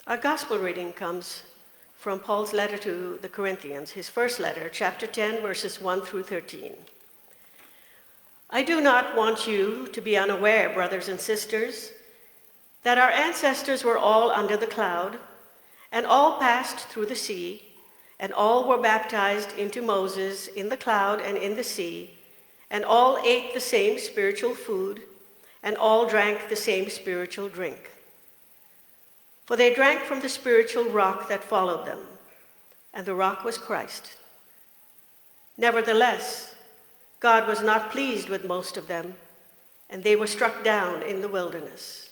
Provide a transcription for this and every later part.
Our gospel reading comes from Paul's letter to the Corinthians, his first letter, chapter 10, verses 1 through 13. I do not want you to be unaware, brothers and sisters, that our ancestors were all under the cloud, and all passed through the sea, and all were baptized into Moses in the cloud and in the sea, and all ate the same spiritual food, and all drank the same spiritual drink. For they drank from the spiritual rock that followed them, and the rock was Christ. Nevertheless, God was not pleased with most of them, and they were struck down in the wilderness.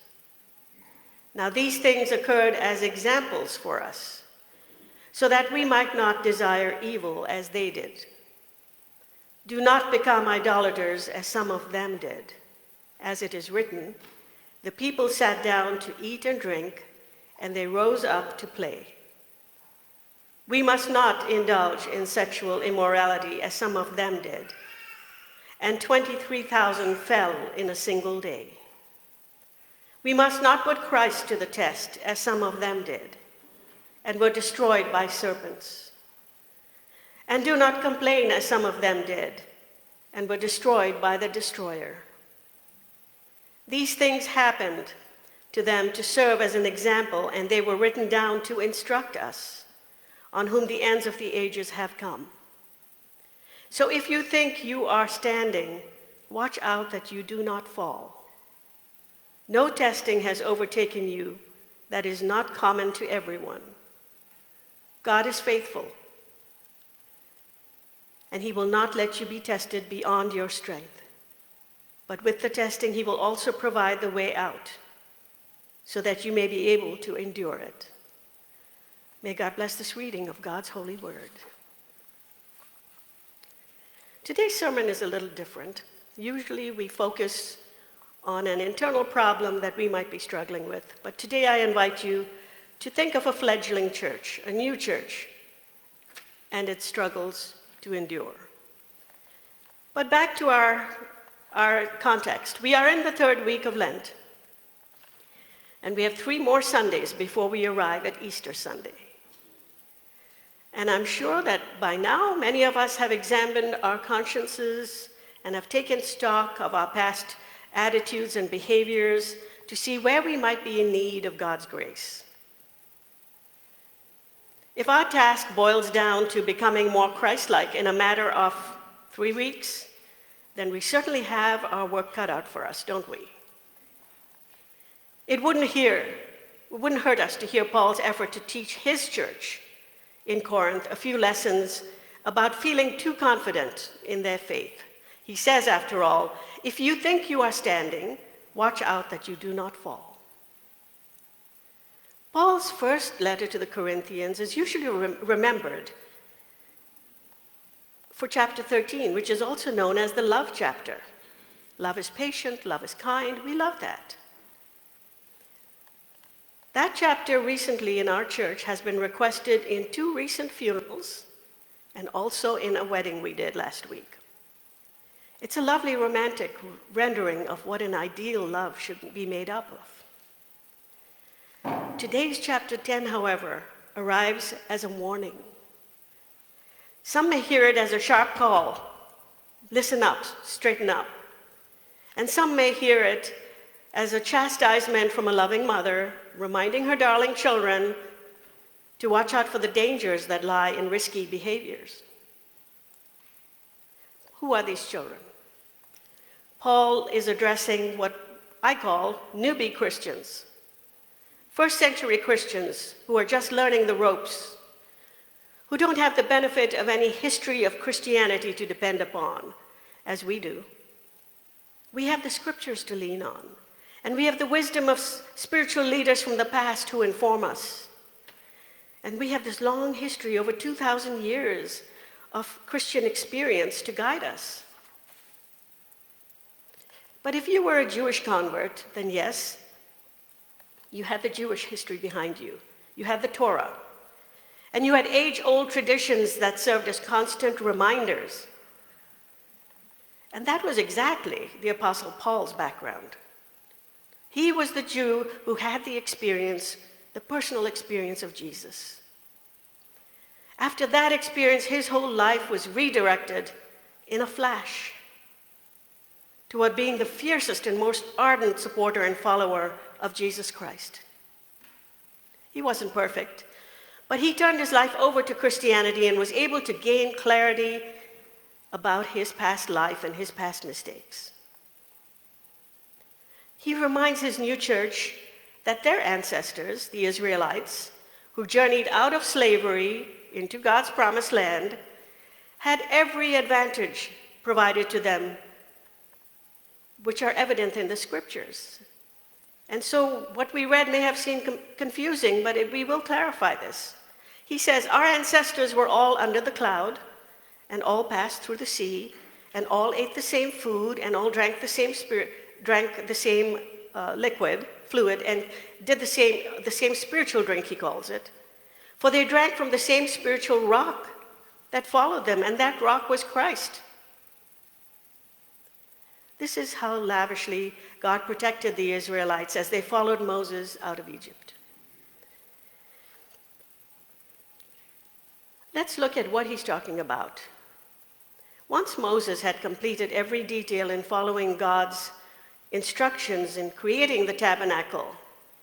Now these things occurred as examples for us, so that we might not desire evil as they did. Do not become idolaters as some of them did. As it is written, the people sat down to eat and drink, and they rose up to play. We must not indulge in sexual immorality as some of them did, and 23,000 fell in a single day. We must not put Christ to the test as some of them did, and were destroyed by serpents. And do not complain as some of them did, and were destroyed by the destroyer. These things happened to them to serve as an example, and they were written down to instruct us, on whom the ends of the ages have come. So if you think you are standing, watch out that you do not fall. No testing has overtaken you that is not common to everyone. God is faithful, and he will not let you be tested beyond your strength. But with the testing, he will also provide the way out, so that you may be able to endure it. May God bless this reading of God's holy word. Today's sermon is a little different. Usually we focus on an internal problem that we might be struggling with, but today I invite you to think of a fledgling church, a new church, and its struggles to endure. But back to our context. We are in the third week of Lent, and we have 3 more Sundays before we arrive at Easter Sunday. And I'm sure that by now many of us have examined our consciences and have taken stock of our past attitudes and behaviors to see where we might be in need of God's grace. If our task boils down to becoming more Christ-like in a matter of 3 weeks, then we certainly have our work cut out for us, don't we? It wouldn't hurt us to hear Paul's effort to teach his church in Corinth a few lessons about feeling too confident in their faith. He says, after all, if you think you are standing, watch out that you do not fall. Paul's first letter to the Corinthians is usually remembered for chapter 13, which is also known as the love chapter. Love is patient, love is kind. We love that. That chapter recently in our church has been requested in 2 recent funerals and also in a wedding we did last week. It's a lovely romantic rendering of what an ideal love should be made up of. Today's chapter 10, however, arrives as a warning. Some may hear it as a sharp call, listen up, straighten up. And some may hear it as a chastisement from a loving mother, reminding her darling children to watch out for the dangers that lie in risky behaviors. Who are these children? Paul is addressing what I call newbie Christians, first-century Christians who are just learning the ropes, who don't have the benefit of any history of Christianity to depend upon, as we do. We have the scriptures to lean on, and we have the wisdom of spiritual leaders from the past who inform us. And we have this long history, over 2,000 years of Christian experience to guide us. But if you were a Jewish convert, then yes, you had the Jewish history behind you. You had the Torah. And you had age-old traditions that served as constant reminders. And that was exactly the Apostle Paul's background. He was the Jew who had the experience the personal experience of Jesus. After that experience, his whole life was redirected in a flash toward being the fiercest and most ardent supporter and follower of Jesus Christ. He wasn't perfect, but he turned his life over to Christianity and was able to gain clarity about his past life and his past mistakes. He reminds his new church that their ancestors, the Israelites, who journeyed out of slavery into God's promised land, had every advantage provided to them, which are evident in the scriptures. And so what we read may have seemed confusing, but we will clarify this. He says, our ancestors were all under the cloud, and all passed through the sea, and all ate the same food, and all drank the same fluid, and did the same spiritual drink, he calls it. For they drank from the same spiritual rock that followed them, and that rock was Christ. This is how lavishly God protected the Israelites as they followed Moses out of Egypt. Let's look at what he's talking about. Once Moses had completed every detail in following God's instructions in creating the tabernacle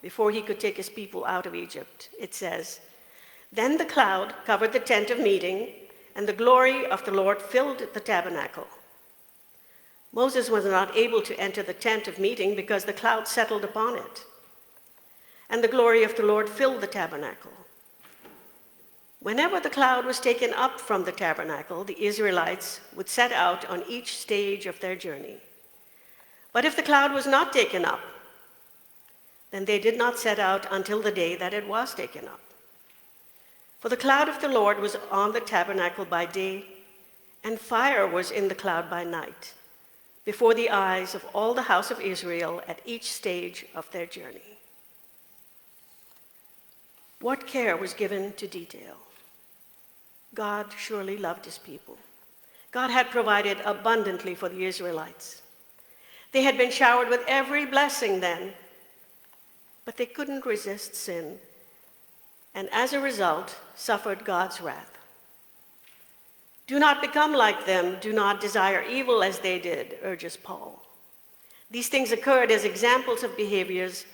before he could take his people out of Egypt, it says, then the cloud covered the tent of meeting, and the glory of the Lord filled the tabernacle. Moses was not able to enter the tent of meeting because the cloud settled upon it, and the glory of the Lord filled the tabernacle. Whenever the cloud was taken up from the tabernacle, the Israelites would set out on each stage of their journey. But if the cloud was not taken up, then they did not set out until the day that it was taken up. For the cloud of the Lord was on the tabernacle by day, and fire was in the cloud by night, before the eyes of all the house of Israel at each stage of their journey. What care was given to detail? God surely loved his people. God had provided abundantly for the Israelites. They had been showered with every blessing then, but they couldn't resist sin, and as a result, suffered God's wrath. Do not become like them, do not desire evil as they did, urges Paul. These things occurred as examples of behaviors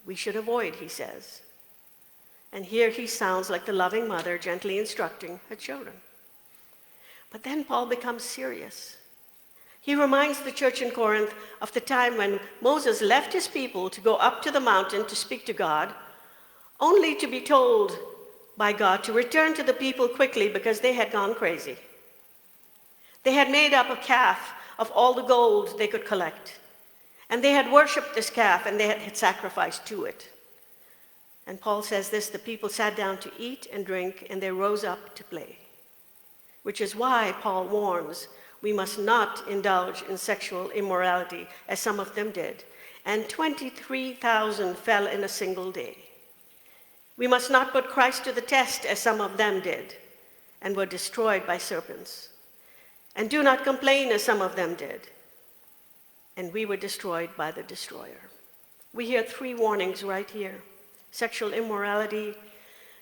we should avoid, he says. And here he sounds like the loving mother gently instructing her children. But then Paul becomes serious. He reminds the church in Corinth of the time when Moses left his people to go up to the mountain to speak to God, only to be told by God to return to the people quickly because they had gone crazy. They had made up a calf of all the gold they could collect, and they had worshipped this calf and they had sacrificed to it. And Paul says this, the people sat down to eat and drink, and they rose up to play. Which is why Paul warns we must not indulge in sexual immorality, as some of them did, and 23,000 fell in a single day. We must not put Christ to the test, as some of them did, and were destroyed by serpents. And do not complain, as some of them did, and we were destroyed by the destroyer. We hear 3 warnings right here. Sexual immorality,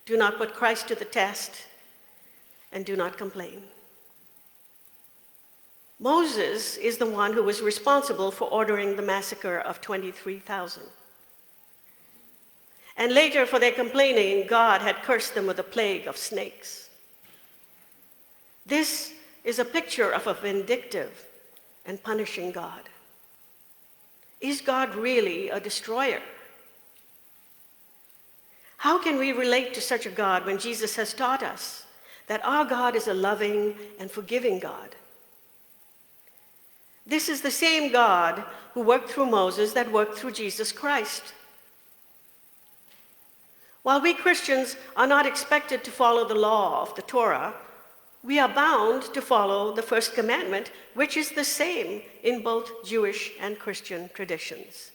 do not put Christ to the test, and do not complain. Moses is the one who was responsible for ordering the massacre of 23,000. And later, for their complaining, God had cursed them with a plague of snakes. This is a picture of a vindictive and punishing God. Is God really a destroyer? How can we relate to such a God when Jesus has taught us that our God is a loving and forgiving God? This is the same God who worked through Moses that worked through Jesus Christ. While we Christians are not expected to follow the law of the Torah, we are bound to follow the first commandment, which is the same in both Jewish and Christian traditions.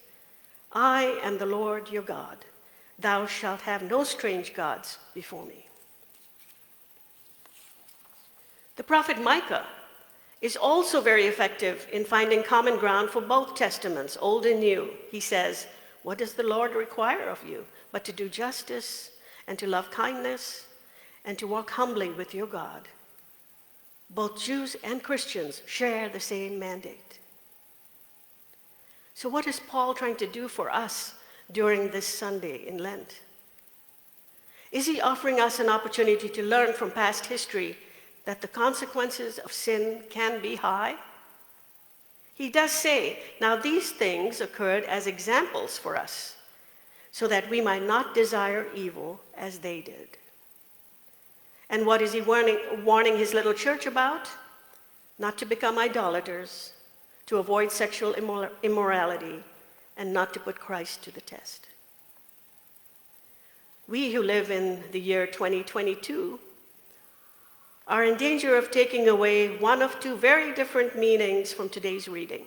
I am the Lord your God. Thou shalt have no strange gods before me. The prophet Micah is also very effective in finding common ground for both testaments, Old and New. He says, what does the Lord require of you? But to do justice and to love kindness and to walk humbly with your God. Both Jews and Christians share the same mandate. So what is Paul trying to do for us during this Sunday in Lent? Is he offering us an opportunity to learn from past history that the consequences of sin can be high? He does say, now these things occurred as examples for us, so that we might not desire evil as they did. And what is he warning his little church about? Not to become idolaters, to avoid sexual immorality, and not to put Christ to the test. We who live in the year 2022 are in danger of taking away one of two very different meanings from today's reading.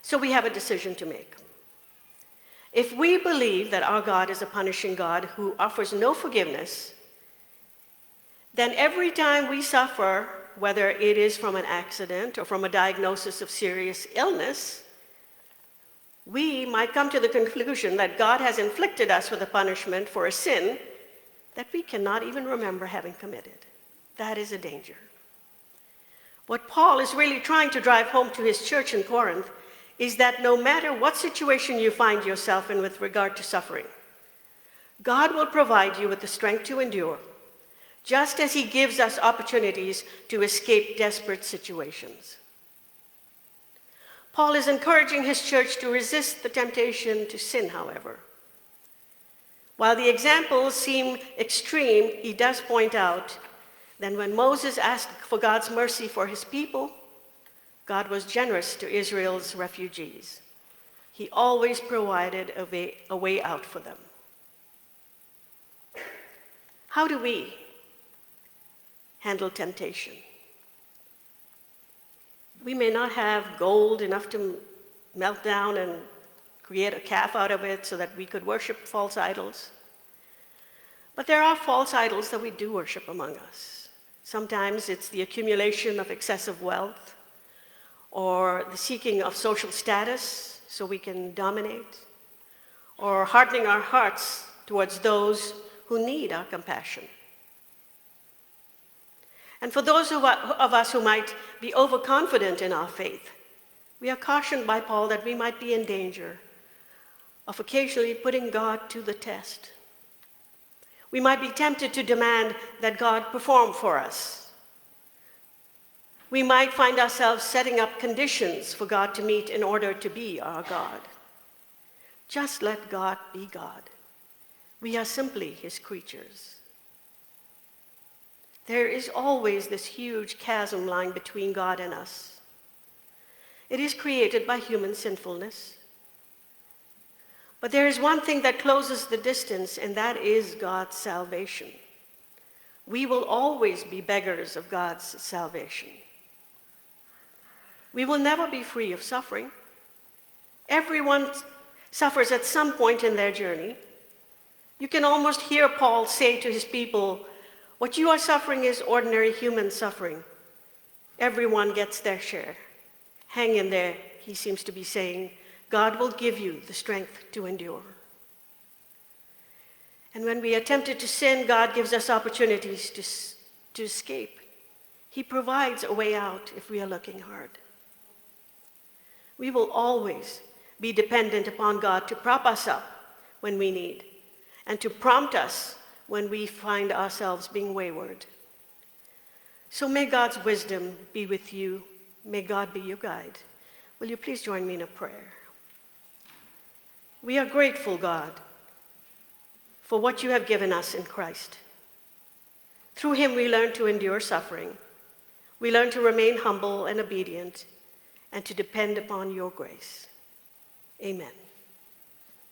So we have a decision to make. If we believe that our God is a punishing God who offers no forgiveness, then every time we suffer, whether it is from an accident or from a diagnosis of serious illness, we might come to the conclusion that God has inflicted us with a punishment for a sin that we cannot even remember having committed. That is a danger. What Paul is really trying to drive home to his church in Corinth is that no matter what situation you find yourself in with regard to suffering, God will provide you with the strength to endure, just as he gives us opportunities to escape desperate situations. Paul is encouraging his church to resist the temptation to sin, however. While the examples seem extreme, he does point out that when Moses asked for God's mercy for his people, God was generous to Israel's refugees. He always provided a way out for them. How do we handle temptation? We may not have gold enough to melt down and create a calf out of it so that we could worship false idols. But there are false idols that we do worship among us. Sometimes it's the accumulation of excessive wealth or the seeking of social status so we can dominate, or hardening our hearts towards those who need our compassion. And for those of us who might be overconfident in our faith, we are cautioned by Paul that we might be in danger of occasionally putting God to the test. We might be tempted to demand that God perform for us. We might find ourselves setting up conditions for God to meet in order to be our God. Just let God be God. We are simply his creatures. There is always this huge chasm lying between God and us. It is created by human sinfulness. But there is one thing that closes the distance, and that is God's salvation. We will always be beggars of God's salvation. We will never be free of suffering. Everyone suffers at some point in their journey. You can almost hear Paul say to his people, what you are suffering is ordinary human suffering. Everyone gets their share. Hang in there, he seems to be saying. God will give you the strength to endure. And when we are tempted to sin, God gives us opportunities to escape. He provides a way out if we are looking hard. We will always be dependent upon God to prop us up when we need, and to prompt us when we find ourselves being wayward. So may God's wisdom be with you. May God be your guide. Will you please join me in a prayer? We are grateful, God, for what you have given us in Christ. Through him we learn to endure suffering. We learn to remain humble and obedient and to depend upon your grace. Amen.